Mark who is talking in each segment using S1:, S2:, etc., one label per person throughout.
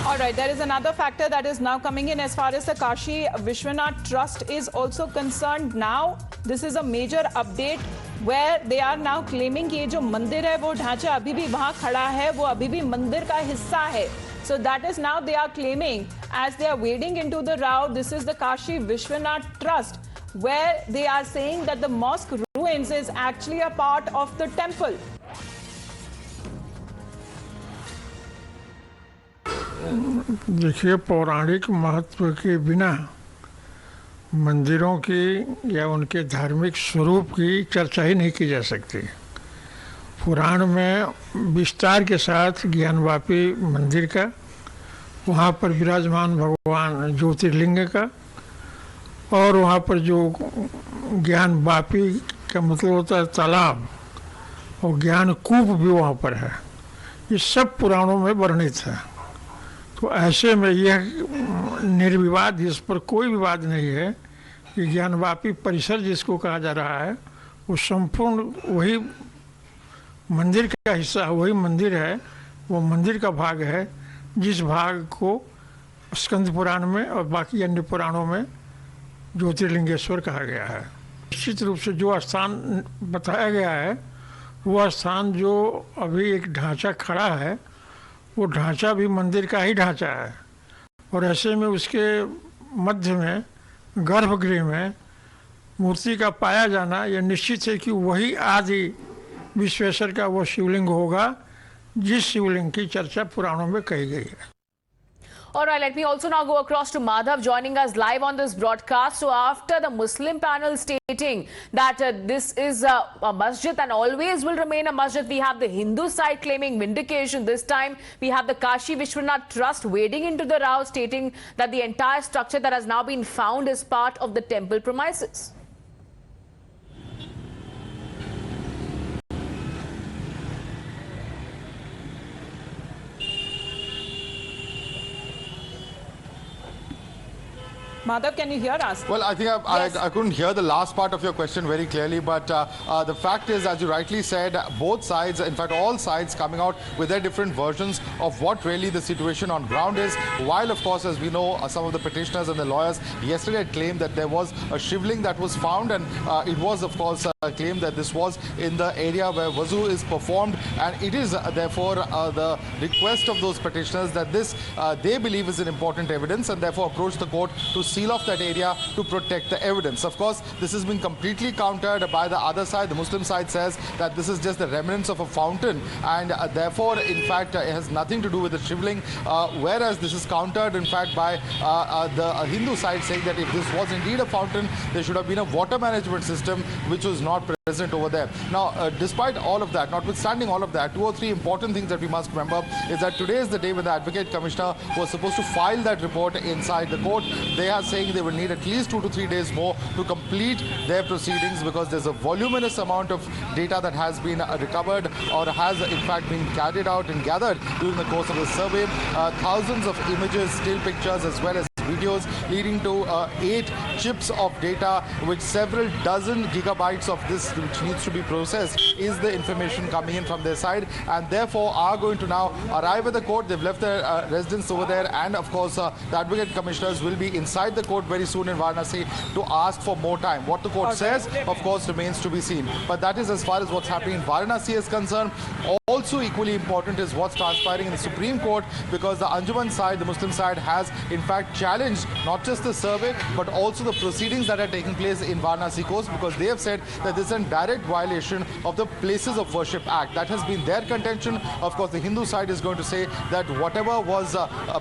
S1: All right, there is another factor that is now coming in as far as the Kashi Vishwanath Trust is also concerned. Now, this is a major update where they are now claiming कि ये जो मंदिर है वो ढांचा अभी भी वहां खड़ा है, वो अभी भी मंदिर का हिस्सा है. So that is now they are claiming as they are wading into the row. This is the Kashi Vishwanath Trust where they are saying that the mosque ruins is actually a part of the temple.
S2: देखिए, पौराणिक महत्व के बिना मंदिरों की या उनके धार्मिक स्वरूप की चर्चा ही नहीं की जा सकती. पुराण में विस्तार के साथ ज्ञानवापी मंदिर का, वहाँ पर विराजमान भगवान ज्योतिर्लिंग का, और वहाँ पर जो ज्ञानवापी का मतलब होता है तालाब, और ज्ञान कूप भी वहाँ पर है. ये सब पुराणों में वर्णित है. तो ऐसे में यह निर्विवाद, इस पर कोई विवाद नहीं है कि ज्ञानवापी परिसर जिसको कहा जा रहा है वो संपूर्ण वही मंदिर का हिस्सा, वही मंदिर है, वो मंदिर का भाग है जिस भाग को स्कंद पुराण में और बाकी अन्य पुराणों में ज्योतिर्लिंगेश्वर कहा गया है. निश्चित रूप से जो स्थान बताया गया है वो स्थान जो अभी एक ढांचा खड़ा है वो ढांचा भी मंदिर का ही ढांचा है. और ऐसे में उसके मध्य में गर्भगृह में मूर्ति का पाया जाना यह निश्चित है कि वही आदि विश्वेश्वर का वो शिवलिंग होगा जिस शिवलिंग की चर्चा पुराणों में कही गई है.
S3: All right, let me also now go across to Madhav joining us live on this broadcast. So after the Muslim panel stating that this is a masjid and always will remain a masjid, we have the Hindu side claiming vindication. This time we have the Kashi Vishwanath Trust wading into the row stating that the entire structure that has now been found is part of the temple premises.
S1: Madhav, can you hear us?
S4: Well, I think I couldn't hear the last part of your question very clearly, but the fact is, as you rightly said, both sides, in fact all sides, coming out with their different versions of what really the situation on ground is. While, of course, as we know, some of the petitioners and the lawyers yesterday had claimed that there was a shivling that was found, and it was, of course, claimed that this was in the area where wuzu is performed, and it is therefore the request of those petitioners that this they believe is an important evidence, and therefore approach the court to seal off that area to protect the evidence. Of course, this has been completely countered by the other side. The Muslim side says that this is just the remnants of a fountain, and therefore, in fact, it has nothing to do with the shivling, whereas this is countered, in fact, by the Hindu side saying that if this was indeed a fountain, there should have been a water management system which was not present over there. Now, despite all of that, notwithstanding all of that, 2 or 3 important things that we must remember is that today is the day when the Advocate Commissioner was supposed to file that report inside the court. They are saying they will need at least 2 to 3 days more to complete their proceedings because there's a voluminous amount of data that has been recovered or has in fact been carried out and gathered during the course of the survey. Thousands of images, still pictures as well as videos leading to 8 chips of data with several dozen gigabytes of this which needs to be processed is the information coming in from their side, and therefore are going to now arrive at the court. They've left their residence over there, and of course the Advocate Commissioners will be inside the court very soon in Varanasi to ask for more time. What the court says, of course, remains to be seen. But that is as far as what's happening in Varanasi is concerned. Also equally important is what's transpiring in the Supreme Court, because the Anjuman side, the Muslim side, has in fact challenged not just the survey but also the proceedings that are taking place in Varanasi coast, because they have said that this is a direct violation of the Places of Worship Act. That has been their contention. Of course, the Hindu side is going to say that whatever was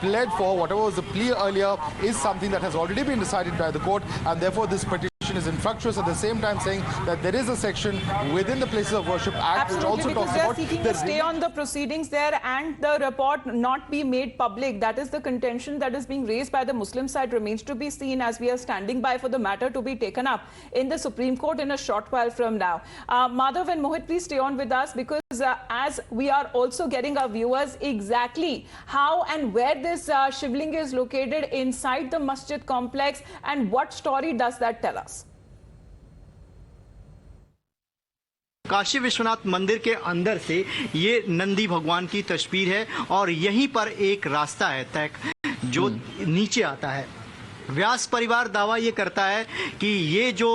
S4: pled for, whatever was the plea earlier, is something that has already been decided by the court, and therefore this petition is infructuous, at the same time saying that there is a section within the Places of Worship Act which also talks about
S1: seeking to stay on the proceedings there and the report not be made public. That is the contention that is being raised by the Muslim side. Remains to be seen as we are standing by for the matter to be taken up in the Supreme Court in a short while from now. Madhav and Mohit, please stay on with us, because as we are also getting our viewers exactly how and where this shivling is located inside the masjid complex, and what story does that tell us?
S5: Kashi Vishwanath मंदिर के अंदर से ये नंदी भगवान की तस्वीर है और यहीं पर एक रास्ता है तय जो नीचे आता है। व्यास परिवार दावा ये करता है कि ये जो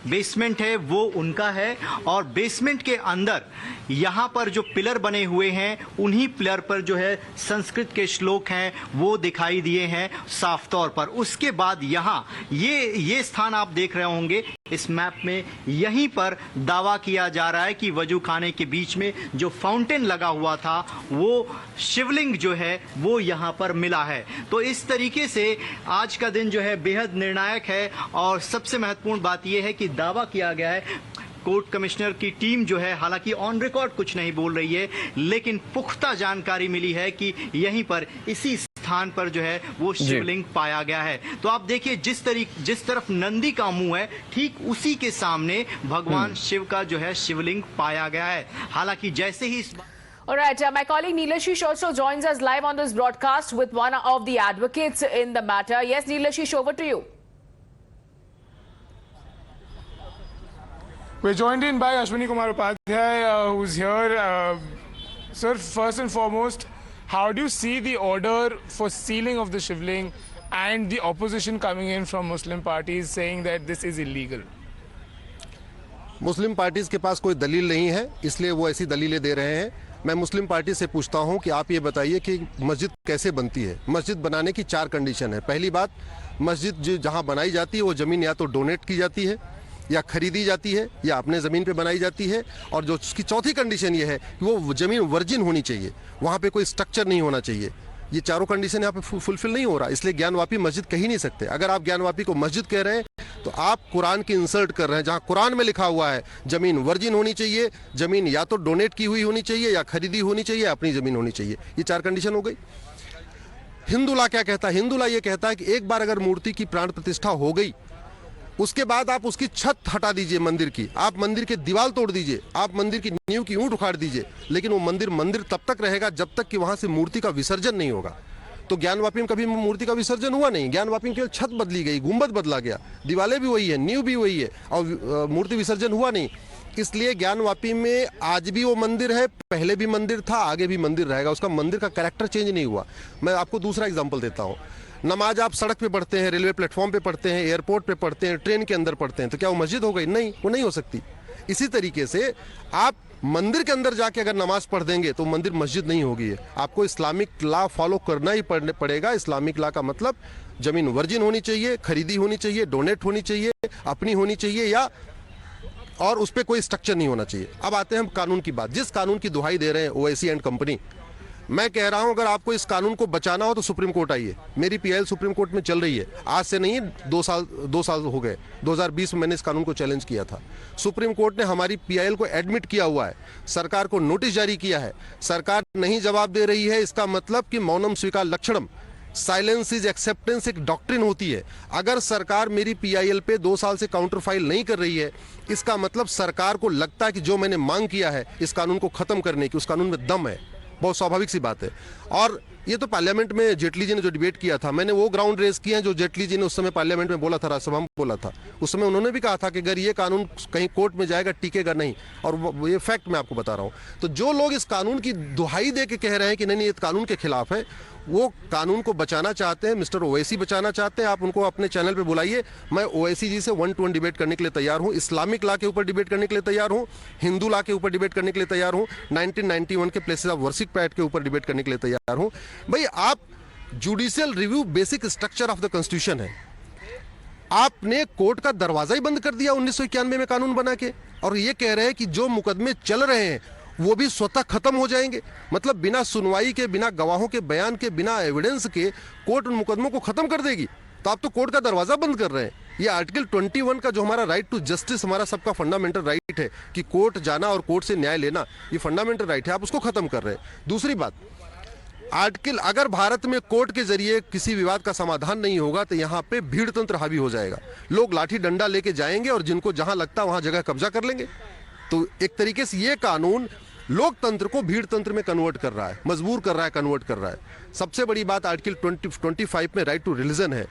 S5: बेसमेंट है वो उनका है और बेसमेंट के अंदर यहाँ पर जो पिलर बने हुए हैं उन्हीं पिलर पर जो है संस्कृत के श्लोक हैं वो दिखाई दिए हैं साफ तौर पर। उसके बाद यहाँ ये स्थान आप देख रहे होंगे इस मैप में, यहीं पर दावा किया जा रहा है कि वजू खाने के बीच में जो फाउंटेन लगा हुआ था वो शिवलिंग जो है वो यहाँ पर मिला है। तो इस तरीके से आज का दिन जो है बेहद निर्णायक है और सबसे महत्वपूर्ण बात यह है कि दावा किया गया है, कोर्ट कमिश्नर की टीम जो है हालांकि ऑन रिकॉर्ड कुछ नहीं बोल रही है, लेकिन पुख्ता जानकारी मिली है कि यहीं पर इसी स्थान पर जो है वो शिवलिंग पाया गया है। तो आप देखिए जिस तरफ नंदी का मुंह है ठीक उसी के सामने भगवान शिव का जो है शिवलिंग पाया गया है। हालांकि जैसे ही
S3: All right, my colleague Neelashish also joins us live on this broadcast with one of the advocates in the matter. Yes, Neelashish, over to you.
S6: We're joined in by Ashwini Kumar Upadhyay, who's here. Sir, first and foremost, how do you see the order for sealing of the Shivling and the opposition coming in from Muslim parties saying that this is illegal?
S7: Muslim parties के पास कोई दलील नहीं है, इसलिए वो ऐसी दलीलें दे रहे हैं। मैं मुस्लिम पार्टी से पूछता हूं कि आप ये बताइए कि मस्जिद कैसे बनती है। मस्जिद बनाने की 4 कंडीशन है। पहली बात, मस्जिद जहां बनाई जाती है वो ज़मीन या तो डोनेट की जाती है या खरीदी जाती है या अपने ज़मीन पे बनाई जाती है, और जो उसकी चौथी कंडीशन ये है कि वो ज़मीन वर्जिन होनी चाहिए, वहाँ पे कोई स्ट्रक्चर नहीं होना चाहिए। ये चारों कंडीशन यहाँ पे फुलफिल नहीं हो रहा, इसलिए ज्ञानवापी मस्जिद कह ही नहीं सकते। अगर आप ज्ञानवापी को मस्जिद कह रहे हैं तो आप कुरान की इंसल्ट कर रहे हैं, जहाँ कुरान में लिखा हुआ है जमीन वर्जिन होनी चाहिए, जमीन या तो डोनेट की हुई होनी चाहिए या खरीदी होनी चाहिए, अपनी जमीन होनी चाहिए। ये 4 कंडीशन हो गई। हिंदू लॉ क्या कहता है? हिंदू लॉ ये कहता है कि एक बार अगर मूर्ति की प्राण प्रतिष्ठा हो गई उसके बाद आप उसकी छत हटा दीजिए मंदिर की, आप मंदिर के दीवार तोड़ दीजिए, आप मंदिर की नींव की ऊंट उखाड़ दीजिए, लेकिन वो मंदिर तब तक रहेगा जब तक कि वहां से मूर्ति का विसर्जन नहीं होगा। तो ज्ञानवापी में कभी मूर्ति का विसर्जन हुआ नहीं। ज्ञानवापी में केवल छत बदली गई, गुंबद बदला गया, दीवारें भी वही है, नींव भी वही है, और मूर्ति विसर्जन हुआ नहीं। इसलिए ज्ञानवापी में आज भी वो मंदिर है, पहले भी मंदिर था, आगे भी मंदिर रहेगा। उसका मंदिर का कैरेक्टर चेंज नहीं हुआ। मैं आपको दूसरा एग्जाम्पल देता हूँ। नमाज आप सड़क पे पढ़ते हैं, रेलवे प्लेटफॉर्म पे पढ़ते हैं, एयरपोर्ट पे पढ़ते हैं, ट्रेन के अंदर पढ़ते हैं, तो क्या वो मस्जिद हो गई? नहीं, वो नहीं हो सकती। इसी तरीके से आप मंदिर के अंदर जाके अगर नमाज पढ़ देंगे तो मंदिर मस्जिद नहीं होगी। है आपको इस्लामिक लॉ फॉलो करना ही पड़ेगा। इस्लामिक लॉ का मतलब जमीन वर्जिन होनी चाहिए, खरीदी होनी चाहिए, डोनेट होनी चाहिए, अपनी होनी चाहिए, या और उस पर कोई स्ट्रक्चर नहीं होना चाहिए। अब आते हैं हम कानून की बात। जिस कानून की दुहाई दे रहे हैं ओवैसी एंड कंपनी, मैं कह रहा हूं अगर आपको इस कानून को बचाना हो तो सुप्रीम कोर्ट आइए। मेरी पीआईएल सुप्रीम कोर्ट में चल रही है, आज से नहीं, 2 साल हो गए। 2020 में मैंने इस कानून को चैलेंज किया था। सुप्रीम कोर्ट ने हमारी पीआईएल को एडमिट किया हुआ है, सरकार को नोटिस जारी किया है, सरकार नहीं जवाब दे रही है। इसका मतलब कि मौनम स्वीकार लक्षणम, साइलेंस इज एक्सेप्टेंस एक डॉक्ट्रिन होती है। अगर सरकार मेरी पीआईएल पे 2 साल से काउंटर फाइल नहीं कर रही है, इसका मतलब सरकार को लगता है कि जो मैंने मांग किया है इस कानून को खत्म करने की, उस कानून में दम है। बहुत स्वाभाविक सी बात है। और ये तो पार्लियामेंट में जेटली जी ने जो डिबेट किया था, मैंने वो ग्राउंड रेस किए हैं जो जेटली जी ने उस समय पार्लियामेंट में बोला था, राज्यसभा में बोला था। उस समय उन्होंने भी कहा था कि अगर ये कानून कहीं कोर्ट में जाएगा टिकेगा नहीं, और ये फैक्ट मैं आपको बता रहा हूँ। तो जो लोग इस कानून की दुहाई दे के कह रहे हैं कि नहीं ये कानून के खिलाफ है, वो कानून को बचाना चाहते हैं, मिस्टर ओवैसी बचाना चाहते हैं। आप उनको अपने चैनल पे बुलाइए, मैं ओवैसी जी से 1 to 1 डिबेट करने के लिए तैयार हूँ, इस्लामिक लॉ के ऊपर डिबेट करने के लिए तैयार हूँ, हिंदू लॉ के ऊपर डिबेट करने के लिए तैयार हूँ, 1991 के प्लेसेस ऑफ वर्शिप एक्ट के ऊपर डिबेट करने के लिए तैयार हूँ। भाई आप judicial review basic structure of the constitution है, आपने कोर्ट का दरवाजा ही बंद कर दिया 1991 में कानून बना के, और ये कह रहे हैं कि जो मुकदमे चल रहे हैं वो भी स्वतः खत्म हो जाएंगे। मतलब बिना सुनवाई के, बिना गवाहों के बयान के, बिना एविडेंस के कोर्ट उन मुकदमों को खत्म कर देगी। तो आप तो कोर्ट का दरवाजा बंद कर रहे हैं। ये आर्टिकल 21 का जो हमारा राइट टू जस्टिस, हमारा सबका फंडामेंटल राइट है कि कोर्ट जाना और कोर्ट से न्याय लेना, ये फंडामेंटल राइट है, आप उसको खत्म कर रहे हैं। दूसरी बात, आर्टिकल अगर भारत में कोर्ट के जरिए किसी विवाद का समाधान नहीं होगा तो यहाँ पे भीड़ तंत्र हावी हो जाएगा। लोग लाठी डंडा लेके जाएंगे और जिनको जहां लगता है वहां जगह कब्जा कर लेंगे। तो एक तरीके से ये कानून लोकतंत्र को भीड़ तंत्र में कन्वर्ट कर रहा है, मजबूर कर रहा है, कन्वर्ट कर रहा है। सबसे बड़ी बात आर्टिकल 25 में राइट टू रिलीजन है।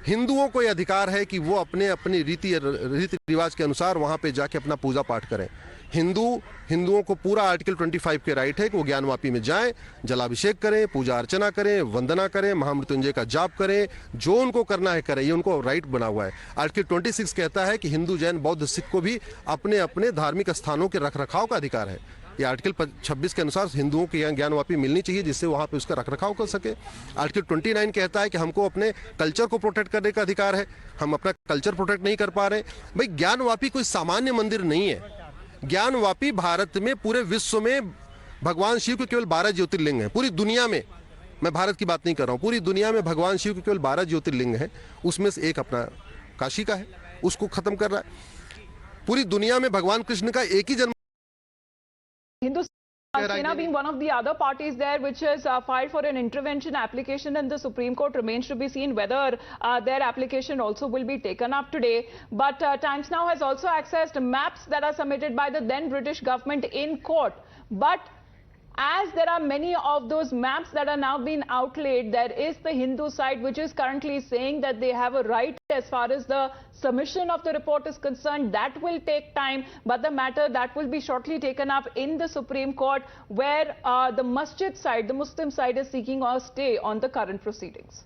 S7: हिंदुओं को यह अधिकार है कि वो अपने अपने रीति रिवाज के अनुसार वहां पे जाके अपना पूजा पाठ करें। हिंदुओं को पूरा आर्टिकल 25 के राइट है कि वो ज्ञानवापी में जाएं, जलाभिषेक करें, पूजा अर्चना करें, वंदना करें, महामृत्युंजय का जाप करें, जो उनको करना है करें, ये उनको राइट बना हुआ है। आर्टिकल 26 कहता है कि हिंदू, जैन, बौद्ध, सिख को भी अपने अपने धार्मिक स्थानों के रखरखाव का अधिकार है। ये आर्टिकल 26 के अनुसार हिंदुओं की यहाँ ज्ञानवापी मिलनी चाहिए जिससे वहाँ पे उसका रखरखाव कर सके। आर्टिकल 29 कहता है कि हमको अपने कल्चर को प्रोटेक्ट करने का अधिकार है, हम अपना कल्चर प्रोटेक्ट नहीं कर पा रहे। भाई ज्ञानवापी कोई सामान्य मंदिर नहीं है। ज्ञानवापी भारत में, पूरे विश्व में भगवान शिव के केवल 12 ज्योतिर्लिंग हैं। पूरी दुनिया में, मैं भारत की बात नहीं कर रहा हूँ, पूरी दुनिया में भगवान शिव के केवल 12 ज्योतिर्लिंग हैं। उसमें से एक अपना काशी का है, उसको खत्म कर रहा है। पूरी दुनिया में भगवान कृष्ण का एक ही जन्म।
S1: Sena being one of the other parties there which has filed for an intervention application in the Supreme Court, remains to be seen whether their application also will be taken up today. But Times Now has also accessed maps that are submitted by the then British government in court. But as there are many of those maps that are now being outlaid, there is the Hindu side which is currently saying that they have a right as far as the submission of the report is concerned. That will take time, but the matter that will be shortly taken up in the Supreme Court, where the masjid side, the Muslim side, is seeking a stay on the current proceedings.